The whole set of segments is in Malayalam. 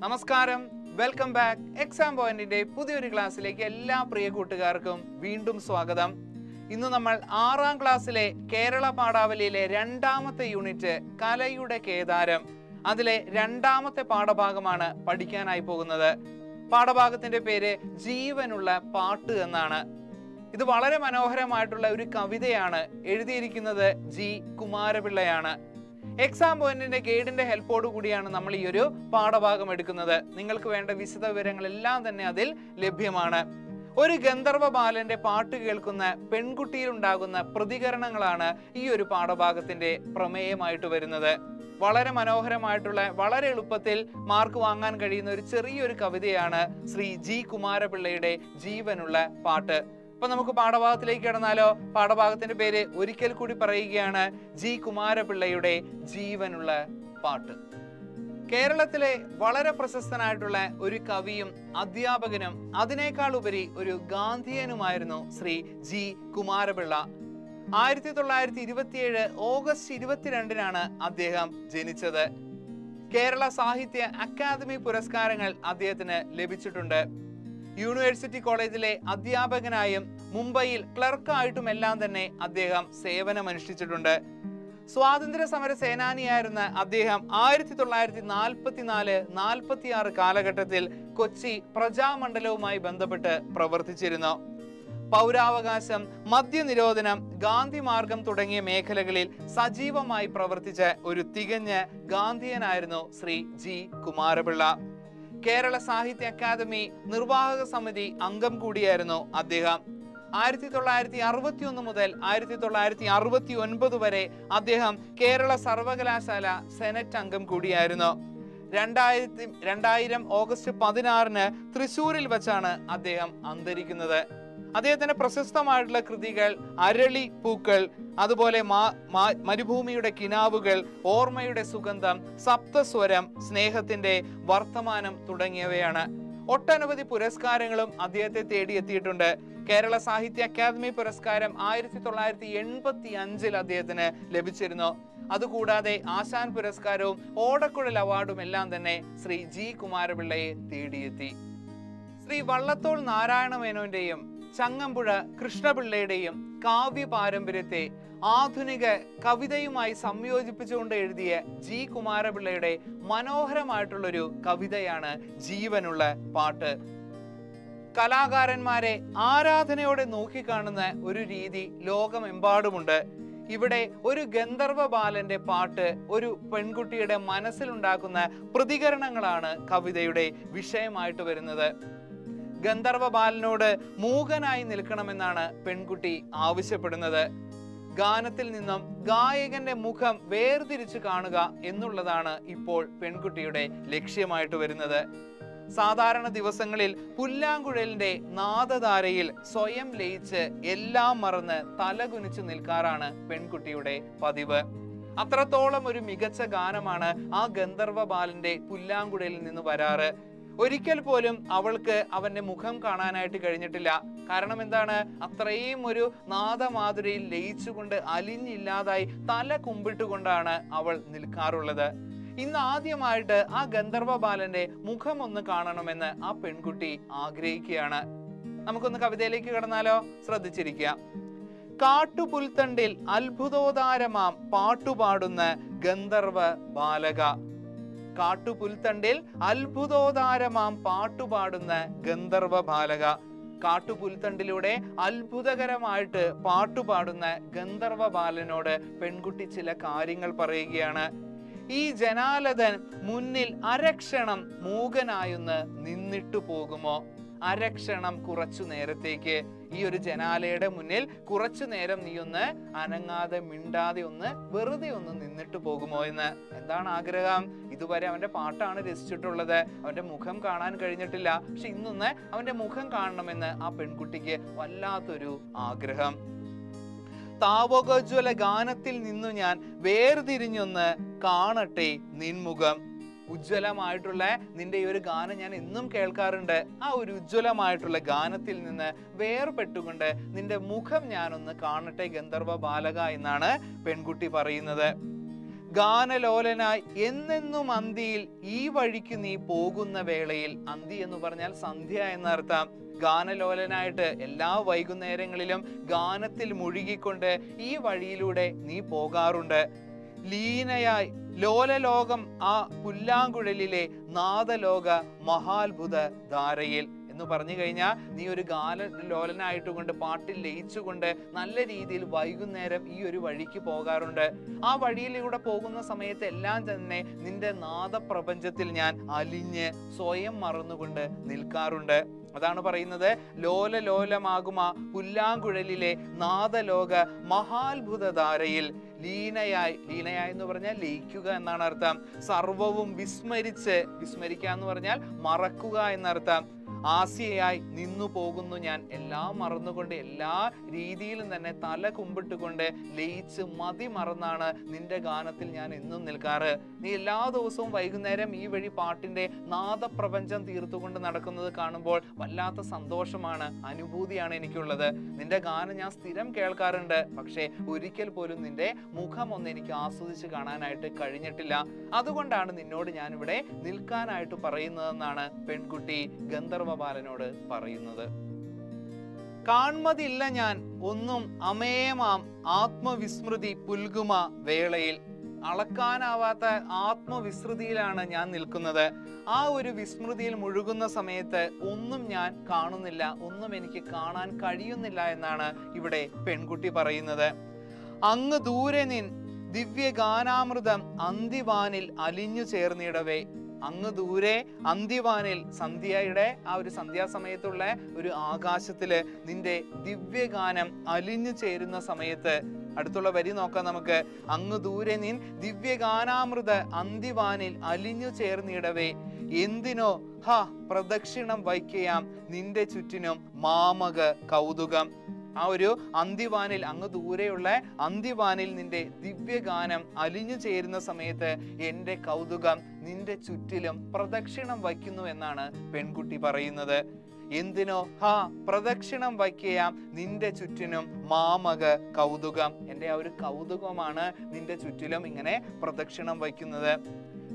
നമസ്കാരം, വെൽക്കം ബാക്ക്. എക്സാം പോയിന്റിന്റെ പുതിയൊരു ക്ലാസ്സിലേക്ക് എല്ലാ പ്രിയ കൂട്ടുകാർക്കും വീണ്ടും സ്വാഗതം. ഇന്ന് നമ്മൾ 6ാം ക്ലാസ്സിലെ കേരള പാഠാവലിയിലെ രണ്ടാമത്തെ യൂണിറ്റ് കലയുടെ കേദാരം, അതിലെ രണ്ടാമത്തെ പാഠഭാഗമാണ് പഠിക്കാനായി പോകുന്നത്. പാഠഭാഗത്തിന്റെ പേര് ജീവനുള്ള പാട്ട് എന്നാണ്. ഇത് വളരെ മനോഹരമായിട്ടുള്ള ഒരു കവിതയാണ്. എഴുതിയിരിക്കുന്നത് ജി കുമാരപിള്ളയാണ്. എക്സാം പോയിന്റിന്റെ ഗൈഡിന്റെ ഹെൽപ്പോട് കൂടിയാണ് നമ്മൾ ഈ ഒരു പാഠഭാഗം എടുക്കുന്നത്. നിങ്ങൾക്ക് വേണ്ട വിശദ വിവരങ്ങളെല്ലാം തന്നെ അതിൽ ലഭ്യമാണ്. ഒരു ഗന്ധർവ ബാലന്റെ പാട്ട് കേൾക്കുന്ന പെൺകുട്ടിയിൽ ഉണ്ടാകുന്ന പ്രതികരണങ്ങളാണ് ഈ ഒരു പാഠഭാഗത്തിന്റെ പ്രമേയമായിട്ട് വരുന്നത്. വളരെ മനോഹരമായിട്ടുള്ള, വളരെ എളുപ്പത്തിൽ മാർക്ക് വാങ്ങാൻ കഴിയുന്ന ഒരു ചെറിയൊരു കവിതയാണ് ശ്രീ ജി കുമാരപിള്ളയുടെ ജീവനുള്ള പാട്ട്. അപ്പൊ നമുക്ക് പാഠഭാഗത്തിലേക്ക് കടന്നാലോ? പാഠഭാഗത്തിന്റെ പേര് ഒരിക്കൽ കൂടി പറയുകയാണ്, ജി കുമാരപിള്ളയുടെ ജീവനുള്ള പാട്ട്. കേരളത്തിലെ വളരെ പ്രശസ്തനായിട്ടുള്ള ഒരു കവിയും അധ്യാപകനും അതിനേക്കാൾ ഉപരി ഒരു ഗാന്ധിയനുമായിരുന്നു ശ്രീ ജി കുമാരപിള്ള. 1927 ഓഗസ്റ്റ് 22-നാണ് അദ്ദേഹം ജനിച്ചത്. കേരള സാഹിത്യ അക്കാദമി പുരസ്കാരങ്ങൾ അദ്ദേഹത്തിന് ലഭിച്ചിട്ടുണ്ട്. യൂണിവേഴ്സിറ്റി കോളേജിലെ അധ്യാപകനായും മുംബൈയിൽ ക്ലർക്കായിട്ടുമെല്ലാം തന്നെ അദ്ദേഹം സേവനമനുഷ്ഠിച്ചിട്ടുണ്ട്. സ്വാതന്ത്ര്യ സമര സേനാനിയായിരുന്ന അദ്ദേഹം 1944-46 കാലഘട്ടത്തിൽ കൊച്ചി പ്രജാമണ്ഡലവുമായി ബന്ധപ്പെട്ട് പ്രവർത്തിച്ചിരുന്നു. പൗരാവകാശം, മദ്യനിരോധനം, ഗാന്ധി മാർഗം തുടങ്ങിയ മേഖലകളിൽ സജീവമായി പ്രവർത്തിച്ച ഒരു തികഞ്ഞ ഗാന്ധിയനായിരുന്നു ശ്രീ ജി കുമാരപിള്ള. കേരള സാഹിത്യ അക്കാദമി നിർവാഹക സമിതി അംഗം കൂടിയായിരുന്നു അദ്ദേഹം. 1961 മുതൽ 1969 വരെ അദ്ദേഹം കേരള സർവകലാശാല സെനറ്റ് അംഗം കൂടിയായിരുന്നു. 2000 ഓഗസ്റ്റ് 16-ന് തൃശ്ശൂരിൽ വെച്ചാണ് അദ്ദേഹം അന്തരിക്കുന്നത്. അദ്ദേഹത്തിന്റെ പ്രശസ്തമായിട്ടുള്ള കൃതികൾ അരളി പൂക്കൾ, അതുപോലെ മരുഭൂമിയുടെ കിനാവുകൾ, ഓർമ്മയുടെ സുഗന്ധം, സപ്തസ്വരം, സ്നേഹത്തിന്റെ വർത്തമാനം തുടങ്ങിയവയാണ്. ഒട്ടനവധി പുരസ്കാരങ്ങളും അദ്ദേഹത്തെ തേടിയെത്തിയിട്ടുണ്ട്. കേരള സാഹിത്യ അക്കാദമി പുരസ്കാരം 1985 അദ്ദേഹത്തിന് ലഭിച്ചിരുന്നു. അതുകൂടാതെ ആശാൻ പുരസ്കാരവും ഓടക്കുഴൽ അവാർഡും എല്ലാം തന്നെ ശ്രീ ജി കുമാരപിള്ളയെ തേടിയെത്തി. ശ്രീ വള്ളത്തോൾ നാരായണ മേനോന്റെയും ചങ്ങമ്പുഴ കൃഷ്ണപിള്ളയുടെയും കാവ്യ പാരമ്പര്യത്തെ ആധുനിക കവിതയുമായി സംയോജിപ്പിച്ചുകൊണ്ട് എഴുതിയ ജി കുമാരപിള്ളയുടെ മനോഹരമായിട്ടുള്ളൊരു കവിതയാണ് ജീവനുള്ള പാട്ട്. കലാകാരന്മാരെ ആരാധനയോടെ നോക്കിക്കാണുന്ന ഒരു രീതി ലോകമെമ്പാടുമുണ്ട്. ഇവിടെ ഒരു ഗന്ധർവ ബാലന്റെ പാട്ട് ഒരു പെൺകുട്ടിയുടെ മനസ്സിലുണ്ടാക്കുന്ന പ്രതികരണങ്ങളാണ് കവിതയുടെ വിഷയമായിട്ട് വരുന്നത്. ഗന്ധർവ ബാലനോട് മൂകനായി നിൽക്കണമെന്നാണ് പെൺകുട്ടി ആവശ്യപ്പെടുന്നത്. ഗാനത്തിൽ നിന്നും ഗായകന്റെ മുഖം വേർതിരിച്ചു കാണുക എന്നുള്ളതാണ് ഇപ്പോൾ പെൺകുട്ടിയുടെ ലക്ഷ്യമായിട്ട് വരുന്നത്. സാധാരണ ദിവസങ്ങളിൽ പുല്ലാങ്കുഴലിന്റെ നാദധാരയിൽ സ്വയം ലയിച്ച് എല്ലാം മറന്ന് തലകുനിച്ചു നിൽക്കാറാണ് പെൺകുട്ടിയുടെ പതിവ്. അത്രത്തോളം ഒരു മികച്ച ഗാനമാണ് ആ ഗന്ധർവ ബാലന്റെ പുല്ലാങ്കുഴലിൽ നിന്ന് വരാറ്. ഒരിക്കൽ പോലും അവൾക്ക് അവന്റെ മുഖം കാണാനായിട്ട് കഴിഞ്ഞിട്ടില്ല. കാരണം എന്താണ്? അത്രയും ഒരു നാദമാധുരിയിൽ ലയിച്ചുകൊണ്ട് അലിഞ്ഞില്ലാതായി തല കുമ്പിട്ടുകൊണ്ടാണ് അവൾ നിൽക്കാറുള്ളത്. ഇന്ന് ആദ്യമായിട്ട് ആ ഗന്ധർവ ബാലന്റെ മുഖം ഒന്ന് കാണണമെന്ന് ആ പെൺകുട്ടി ആഗ്രഹിക്കുകയാണ്. നമുക്കൊന്ന് കവിതയിലേക്ക് കടന്നാലോ? ശ്രദ്ധിച്ചിരിക്കുക. കാട്ടുപുൽത്തണ്ടിൽ അത്ഭുതോദാരമാം പാട്ടുപാടുന്ന ഗന്ധർവ ബാലക. കാട്ടുപുൽത്തണ്ടിൽ അത്ഭുതോദാരമാം പാട്ടുപാടുന്ന ഗന്ധർവ ബാലക. കാട്ടുപുൽത്തണ്ടിലൂടെ അത്ഭുതകരമായിട്ട് പാട്ടുപാടുന്ന ഗന്ധർവ ബാലനോട് പെൺകുട്ടി ചില കാര്യങ്ങൾ പറയുകയാണ്. ഈ ജനാലതൻ മുന്നിൽ അരക്ഷണം മൂകനായൊന്ന് നിന്നിട്ടു പോകുമോ? അരക്ഷണം, കുറച്ചു നേരത്തേക്ക് ഈ ഒരു ജനാലയുടെ മുന്നിൽ കുറച്ചു നേരം നീ ഒന്ന് അനങ്ങാതെ മിണ്ടാതെ ഒന്ന് വെറുതെ ഒന്ന് നിന്നിട്ട് പോകുമോ എന്ന്. എന്താണ് ആഗ്രഹം? ഇതുവരെ അവന്റെ പാട്ടാണ് രസിച്ചിട്ടുള്ളത്, അവന്റെ മുഖം കാണാൻ കഴിഞ്ഞിട്ടില്ല. പക്ഷെ ഇന്നൊന്ന് അവന്റെ മുഖം കാണണമെന്ന് ആ പെൺകുട്ടിക്ക് വല്ലാത്തൊരു ആഗ്രഹം. താവകോജ്വല ഗാനത്തിൽ നിന്നു ഞാൻ വേർതിരിഞ്ഞൊന്ന് കാണട്ടെ നിൻമുഖം. ഉജ്ജ്വലമായിട്ടുള്ള നിന്റെ ഈ ഒരു ഗാനം ഞാൻ എന്നും കേൾക്കാറുണ്ട്. ആ ഒരു ഉജ്ജ്വലമായിട്ടുള്ള ഗാനത്തിൽ നിന്ന് വേർപെട്ടുകൊണ്ട് നിന്റെ മുഖം ഞാനൊന്ന് കാണട്ടെ ഗന്ധർവ ബാലക എന്നാണ് പെൺകുട്ടി പറയുന്നത്. ഗാനലോലനായി എന്നെന്നും അന്തിയിൽ ഈ വഴിക്ക് നീ പോകുന്ന വേളയിൽ. അന്തി എന്ന് പറഞ്ഞാൽ സന്ധ്യ എന്നർത്ഥം. ഗാനലോലനായിട്ട് എല്ലാ വൈകുന്നേരങ്ങളിലും ഗാനത്തിൽ മുഴുകിക്കൊണ്ട് ഈ വഴിയിലൂടെ നീ പോകാറുണ്ട്. ലീനയായി ലോലലോകം ആ പുല്ലാങ്കുഴലിലെ നാദലോക മഹാത്ഭുത ധാരയിൽ എന്ന് പറഞ്ഞു കഴിഞ്ഞാൽ നീ ഒരു ഗാനലോലനായിട്ടുകൊണ്ട് പാട്ടിൽ ലയിച്ചുകൊണ്ട് നല്ല രീതിയിൽ വൈകുന്നേരം ഈ ഒരു വഴിക്ക് പോകാറുണ്ട്. ആ വഴിയിലൂടെ പോകുന്ന സമയത്ത് എല്ലാം തന്നെ നിന്റെ നാദപ്രപഞ്ചത്തിൽ ഞാൻ അലിഞ്ഞ് സ്വയം മറന്നുകൊണ്ട് നിൽക്കാറുണ്ട്. അതാണ് പറയുന്നത്, ലോലലോലമാകുമ പുല്ലാങ്കുഴലിലെ നാദലോക മഹാത്ഭുത ധാരയിൽ ലീനയായി. ലീനയായി എന്ന് പറഞ്ഞാൽ ലയിക്കുക എന്നാണ് അർത്ഥം. സർവവും വിസ്മരിച്ച്, വിസ്മരിക്കുക എന്ന് പറഞ്ഞാൽ മറക്കുക എന്നർത്ഥം. ആസിയായി നിന്നു പോകുന്നു ഞാൻ, എല്ലാം മറന്നുകൊണ്ട് എല്ലാ രീതിയിലും തന്നെ തല കുമ്പിട്ടുകൊണ്ട് ലയിച്ച് മതി മറന്നാണ് നിന്റെ ഗാനത്തിൽ ഞാൻ എന്നും നിൽക്കാറ്. നീ എല്ലാ ദിവസവും വൈകുന്നേരം ഈ വഴി പാട്ടിന്റെ നാദപ്രപഞ്ചം തീർത്തുകൊണ്ട് നടക്കുന്നത് കാണുമ്പോൾ വല്ലാത്ത സന്തോഷമാണ്, അനുഭൂതിയാണ് എനിക്കുള്ളത്. നിന്റെ ഗാനം ഞാൻ സ്ഥിരം കേൾക്കാറുണ്ട്, പക്ഷേ ഒരിക്കൽ പോലും നിന്റെ മുഖം ഒന്ന് എനിക്ക് ആസ്വദിച്ച് കാണാനായിട്ട് കഴിഞ്ഞിട്ടില്ല. അതുകൊണ്ടാണ് നിന്നോട് ഞാൻ ഇവിടെ നിൽക്കാനായിട്ട് പറയുന്നതെന്നാണ് പെൺകുട്ടി ഗന്ധർവ ബാലനോട് പറയുന്നത്. കാൺമതില്ല ഞാൻ ഒന്നും അമേയമാം ആത്മവിസ്മൃതി പുൽകുമ വേളയിൽ. അളക്കാനാവാത്ത ആത്മവിസ്മൃതിയിലാണ് ഞാൻ നിൽക്കുന്നത്. ആ ഒരു വിസ്മൃതിയിൽ മുഴുകുന്ന സമയത്ത് ഒന്നും ഞാൻ കാണുന്നില്ല, ഒന്നും എനിക്ക് കാണാൻ കഴിയുന്നില്ല എന്നാണ് ഇവിടെ പെൺകുട്ടി പറയുന്നത്. അങ്ങ് ദൂരെ നിൻ ദിവ്യഗാനാമൃതം അന്തിവാനിൽ അലിഞ്ഞു ചേർന്നിടവേ. അങ്ങ് ദൂരെ അന്തിവാനിൽ, സന്ധ്യയുടെ ആ ഒരു സന്ധ്യാസമയത്തുള്ള ഒരു ആകാശത്തില് നിന്റെ ദിവ്യഗാനം അലിഞ്ഞു ചേരുന്ന സമയത്ത്, അടുത്തുള്ള വരി നോക്കാം നമുക്ക്. അങ്ങ് ദൂരെ നിൻ ദിവ്യഗാനാമൃത അന്തിവാനിൽ അലിഞ്ഞു ചേർന്നിടവേ. എന്തിനോ പ്രദക്ഷിണം വയ്ക്കയാം നിന്റെ ചുറ്റിനും മാമക കൗതുകം. ആ ഒരു അന്തിവാനിൽ, അങ്ങ് ദൂരെയുള്ള അന്തിവാനിൽ നിന്റെ ദിവ്യഗാനം അലിഞ്ഞു ചേരുന്ന സമയത്ത് എൻ്റെ കൗതുകം നിന്റെ ചുറ്റിലും പ്രദക്ഷിണം വയ്ക്കുന്നു എന്നാണ് പെൺകുട്ടി പറയുന്നത്. എന്തിനോ പ്രദക്ഷിണം വയ്ക്കയാം നിന്റെ ചുറ്റിനും മാമക കൗതുകം. എൻ്റെ ആ ഒരു കൗതുകമാണ് നിന്റെ ചുറ്റിലും ഇങ്ങനെ പ്രദക്ഷിണം വയ്ക്കുന്നത്.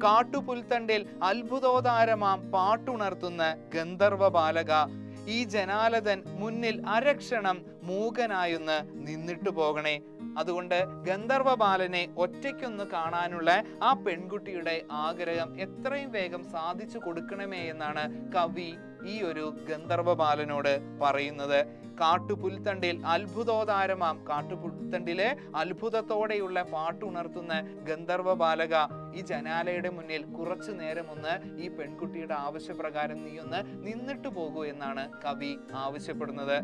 കാട്ടുപുൽത്തണ്ടിൽ അത്ഭുതോദാരമാം പാട്ടുണർത്തുന്ന ഗന്ധർവ ബാലക, ഈ ജനാലതൻ മുന്നിൽ അരക്ഷണം മൂകനായൊന്ന് നിന്നിട്ട് പോകണേ. അതുകൊണ്ട് ഗന്ധർവ ബാലനെ ഒറ്റയ്ക്കൊന്ന് കാണാനുള്ള ആ പെൺകുട്ടിയുടെ ആഗ്രഹം എത്രയും വേഗം സാധിച്ചു കൊടുക്കണമേ എന്നാണ് കവി ഈ ഒരു ഗന്ധർവ ബാലനോട് പറയുന്നത്. കാട്ടുപുൽത്തണ്ടിൽ അത്ഭുതോദാരമാം, കാട്ടുപുൽത്തണ്ടിലെ അത്ഭുതത്തോടെയുള്ള പാട്ടുണർത്തുന്ന ഗന്ധർവ ബാലക, ഈ ജനാലയുടെ മുന്നിൽ കുറച്ചു നേരം ഒന്ന് ഈ പെൺകുട്ടിയുടെ ആവശ്യപ്രകാരം നീ ഒന്ന് നിന്നിട്ട് പോകൂ എന്നാണ് കവി ആവശ്യപ്പെടുന്നത്.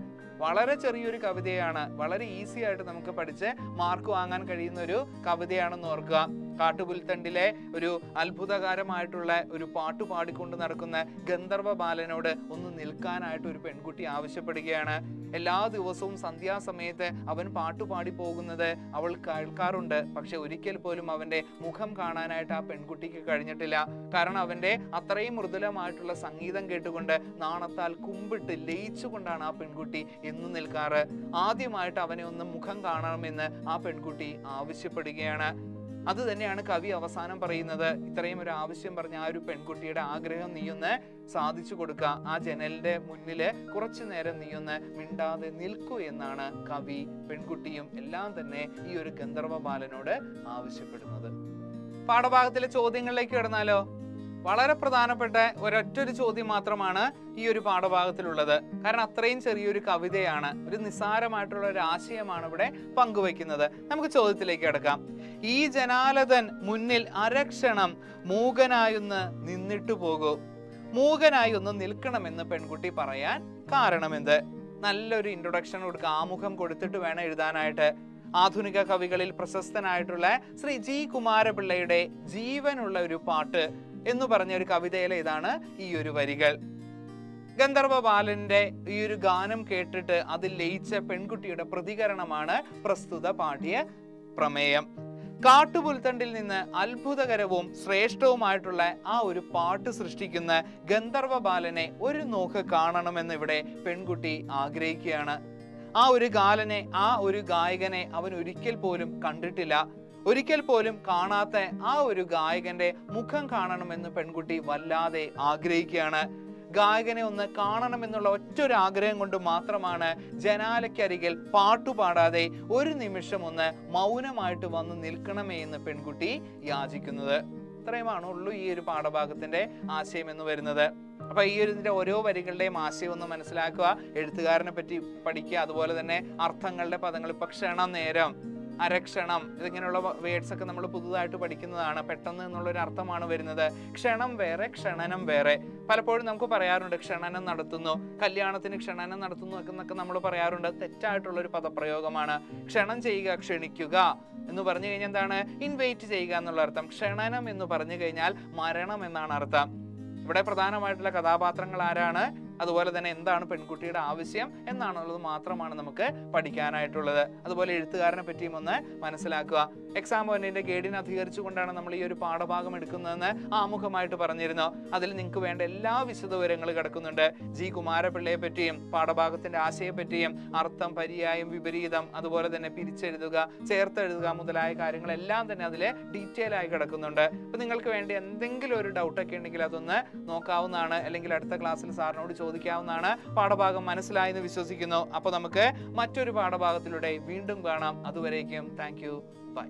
വളരെ ചെറിയൊരു കവിതയാണ്, വളരെ ഈസി ആയിട്ട് നമുക്ക് പഠിച്ച് മാർക്ക് വാങ്ങാൻ കഴിയുന്ന ഒരു കവിതയാണെന്ന് ഓർക്കുക. കാട്ടുപുൽത്തണ്ടിലെ ഒരു അത്ഭുതകരമായിട്ടുള്ള ഒരു പാട്ട് പാടിക്കൊണ്ട് നടക്കുന്ന ഗന്ധർവ ബാലനോട് ഒന്ന് നിൽക്കാനായിട്ട് ഒരു പെൺകുട്ടി ആവശ്യപ്പെടുകയാണ്. എല്ലാ ദിവസവും സന്ധ്യാസമയത്ത് അവൻ പാട്ടുപാടി പോകുന്നത് അവൾ കേൾക്കാറുണ്ട്. പക്ഷെ ഒരിക്കൽ പോലും അവന്റെ മുഖം കാണാനായിട്ട് ആ പെൺകുട്ടിക്ക് കഴിഞ്ഞിട്ടില്ല. കാരണം അവന്റെ അത്രയും മൃദുലമായിട്ടുള്ള സംഗീതം കേട്ടുകൊണ്ട് നാണത്താൽ കുമ്പിട്ട് ലയിച്ചുകൊണ്ടാണ് ആ പെൺകുട്ടി എന്നും നിൽക്കാറ്. ആദ്യമായിട്ട് അവനെ ഒന്ന് മുഖം കാണണമെന്ന് ആ പെൺകുട്ടി ആവശ്യപ്പെടുകയാണ്. അത് തന്നെയാണ് കവി അവസാനം പറയുന്നത്. ഇത്രയും ഒരു ആവശ്യം പറഞ്ഞ ആ ഒരു പെൺകുട്ടിയുടെ ആഗ്രഹം നീയൊന്ന് സാധിച്ചു കൊടുക്കുക. ആ ജനലിന്റെ മുന്നില് കുറച്ചു നേരം നീയൊന്ന് മിണ്ടാതെ നിൽക്കൂ എന്നാണ് കവി പെൺകുട്ടിയും എല്ലാം തന്നെ ഈ ഒരു ഗന്ധർവ ബാലനോട് ആവശ്യപ്പെടുന്നത്. പാഠഭാഗത്തിലെ ചോദ്യങ്ങളിലേക്ക് കിടന്നാലോ? വളരെ പ്രധാനപ്പെട്ട ഒരൊറ്റൊരു ചോദ്യം മാത്രമാണ് ഈ ഒരു പാഠഭാഗത്തിലുള്ളത്. കാരണം അത്രയും ചെറിയൊരു കവിതയാണ്, ഒരു നിസ്സാരമായിട്ടുള്ള ഒരു ആശയമാണ് ഇവിടെ പങ്കുവെക്കുന്നത്. നമുക്ക് ചോദ്യത്തിലേക്ക് കിടക്കാം. ഈ ജനാലതൻ മുന്നിൽ അരക്ഷണം മൂകനായൊന്ന് നിന്നിട്ട് പോകൂ. മൂകനായി ഒന്ന് നിൽക്കണമെന്ന് പെൺകുട്ടി പറയാൻ കാരണമെന്ത്? നല്ലൊരു ഇൻട്രൊഡക്ഷൻ കൊടുക്കുക, ആമുഖം കൊടുത്തിട്ട് വേണം എഴുതാനായിട്ട്. ആധുനിക കവികളിൽ പ്രശസ്തനായിട്ടുള്ള ശ്രീ ജി കുമാരപിള്ളയുടെ ജീവനുള്ള ഒരു പാട്ട് എന്ന് പറഞ്ഞ ഒരു കവിതയിലെ ഇതാണ് ഈ ഒരു വരികൾ. ഗന്ധർവ ബാലന്റെ ഈ ഒരു ഗാനം കേട്ടിട്ട് അതിൽ ലയിച്ച പെൺകുട്ടിയുടെ പ്രതികരണമാണ് പ്രസ്തുത പാഠ്യ പ്രമേയം. കാട്ടുപുൽത്തണ്ടിൽ നിന്ന് അത്ഭുതകരവും ശ്രേഷ്ഠവുമായിട്ടുള്ള ആ ഒരു പാട്ട് സൃഷ്ടിക്കുന്ന ഗന്ധർവ ബാലനെ ഒരു നോക്ക് കാണണമെന്ന് ഇവിടെ പെൺകുട്ടി ആഗ്രഹിക്കുകയാണ്. ആ ഒരു ഗായകനെ അവൻ ഒരിക്കൽ പോലും കണ്ടിട്ടില്ല. ഒരിക്കൽ പോലും കാണാത്ത ആ ഒരു ഗായകന്റെ മുഖം കാണണമെന്ന് പെൺകുട്ടി വല്ലാതെ ആഗ്രഹിക്കുകയാണ്. ഗായകനെ ഒന്ന് കാണണമെന്നുള്ള ഒറ്റൊരു ആഗ്രഹം കൊണ്ട് മാത്രമാണ് ജനാലയ്ക്കരികിൽ പാട്ടുപാടാതെ ഒരു നിമിഷം ഒന്ന് മൗനമായിട്ട് വന്ന് നിൽക്കണമേ എന്ന് പെൺകുട്ടി യാചിക്കുന്നത്. ഇത്രയുമാണുള്ളൂ ഈ ഒരു പാഠഭാഗത്തിന്റെ ആശയം എന്ന് വരുന്നത്. അപ്പൊ ഈ ഇതിന്റെ ഓരോ വരികളുടെയും ആശയം ഒന്ന് മനസ്സിലാക്കുക, എഴുത്തുകാരനെ പറ്റി പഠിക്കുക, അതുപോലെ തന്നെ അർത്ഥങ്ങളുടെ പദങ്ങൾ. ഇപ്പൊ ക്ഷണം, നേരം, അരക്ഷണം, ഇതിങ്ങനെയുള്ള വേർഡ്സ് ഒക്കെ നമ്മൾ പുതുതായിട്ട് പഠിക്കുന്നതാണ്. പെട്ടെന്ന് എന്നുള്ളൊരു അർത്ഥമാണ് വരുന്നത്. ക്ഷണം വേറെ, ക്ഷണനം വേറെ. പലപ്പോഴും നമുക്ക് പറയാറുണ്ട് ക്ഷണനം നടത്തുന്നു, കല്യാണത്തിന് ക്ഷണനം നടത്തുന്നു എന്നൊക്കെ നമ്മൾ പറയാറുണ്ട്. തെറ്റായിട്ടുള്ള ഒരു പദപ്രയോഗമാണ്. ക്ഷണം ചെയ്യുക, ക്ഷണിക്കുക എന്ന് പറഞ്ഞു കഴിഞ്ഞാൽ എന്താണ്? ഇൻവൈറ്റ് ചെയ്യുക എന്നുള്ള അർത്ഥം. ക്ഷണനം എന്ന് പറഞ്ഞു കഴിഞ്ഞാൽ മരണം എന്നാണ് അർത്ഥം. ഇവിടെ പ്രധാനമായിട്ടുള്ള കഥാപാത്രങ്ങൾ ആരാണ്, അതുപോലെ തന്നെ എന്താണ് പെൺകുട്ടിയുടെ ആവശ്യം എന്നാണുള്ളത് മാത്രമാണ് നമുക്ക് പഠിക്കാനായിട്ടുള്ളത്. അതുപോലെ എഴുത്തുകാരനെ പറ്റിയും ഒന്ന് മനസ്സിലാക്കുക. എക്സാം പോയിന്റിന്റെ ഗൈഡിനെ അധികരിച്ചുകൊണ്ടാണ് നമ്മൾ ഈ ഒരു പാഠഭാഗം എടുക്കുന്നതെന്ന് ആമുഖമായിട്ട് പറഞ്ഞിരുന്നു. അതിൽ നിങ്ങൾക്ക് വേണ്ട എല്ലാ വിശദവിവരങ്ങളും കിടക്കുന്നുണ്ട്. ജി കുമാരപിള്ളയെ പറ്റിയും പാഠഭാഗത്തിന്റെ ആശയെ പറ്റിയും അർത്ഥം, പര്യായം, വിപരീതം, അതുപോലെ തന്നെ പിരിച്ചെഴുതുക, ചേർത്തെഴുതുക മുതലായ കാര്യങ്ങളെല്ലാം തന്നെ അതിൽ ഡീറ്റെയിൽ ആയി കിടക്കുന്നുണ്ട്. അപ്പൊ നിങ്ങൾക്ക് വേണ്ടി എന്തെങ്കിലും ഒരു ഡൗട്ടൊക്കെ ഉണ്ടെങ്കിൽ അതൊന്ന് നോക്കാവുന്നതാണ്, അല്ലെങ്കിൽ അടുത്ത ക്ലാസ്സിൽ സാറിനോട് ചോദിക്കാവുന്നതാണ്. പാഠഭാഗം മനസ്സിലായെന്ന് വിശ്വസിക്കുന്നു. അപ്പോൾ നമുക്ക് മറ്റൊരു പാഠഭാഗത്തിലൂടെ വീണ്ടും കാണാം. അതുവരേക്കും താങ്ക് യു, ബൈ.